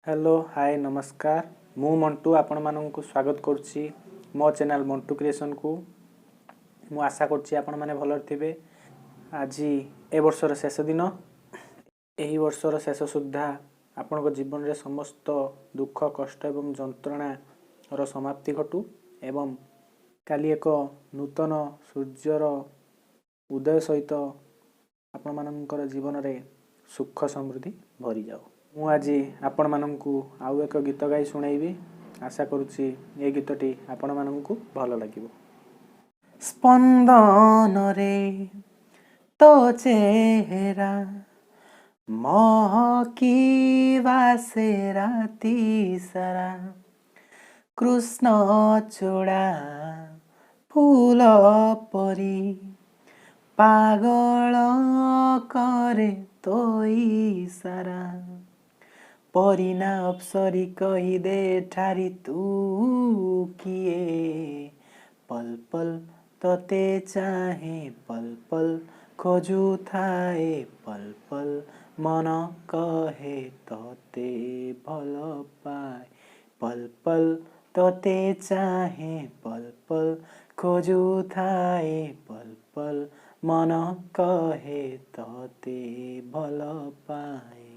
Hello hi नमस्कार मु मंटू आपण मानक स्वागत करुच्ची मो चैनल मंटू क्रिएशन को मु आशा करुच्ची आपण माने भलर थिबे। आज ए वर्षर शेष दिन एही वर्षर शेष सुद्धा आपण जीवन रे समस्त दुख कष्ट एवं जंत्रणा रो समाप्ति घटू एवं काली एक नूतन सूर्यर उदय सहित आपण मानकर जीवन रे सुख समृद्धि भरी जाऊ। मु आज आपण मानकु आउ एक गीत गाई सुनाइबी। आशा करुच्ची ए गीतटी आपण मानकु भल लागिबो। स्पंदन रे तो चेहरा महकी वासे राती सारा कृष्ण चूड़ा फूल परी पागल करे तो सारा परिना अप्सरी कही दे ठारी तू किए पल पल तोते चाहे पल पल खोजू थाए पल पल मन कहे तोते भल पाए पल पल तोते चाहे पल पल खोजू थाए पल पल मन कहे तोते भल पाए।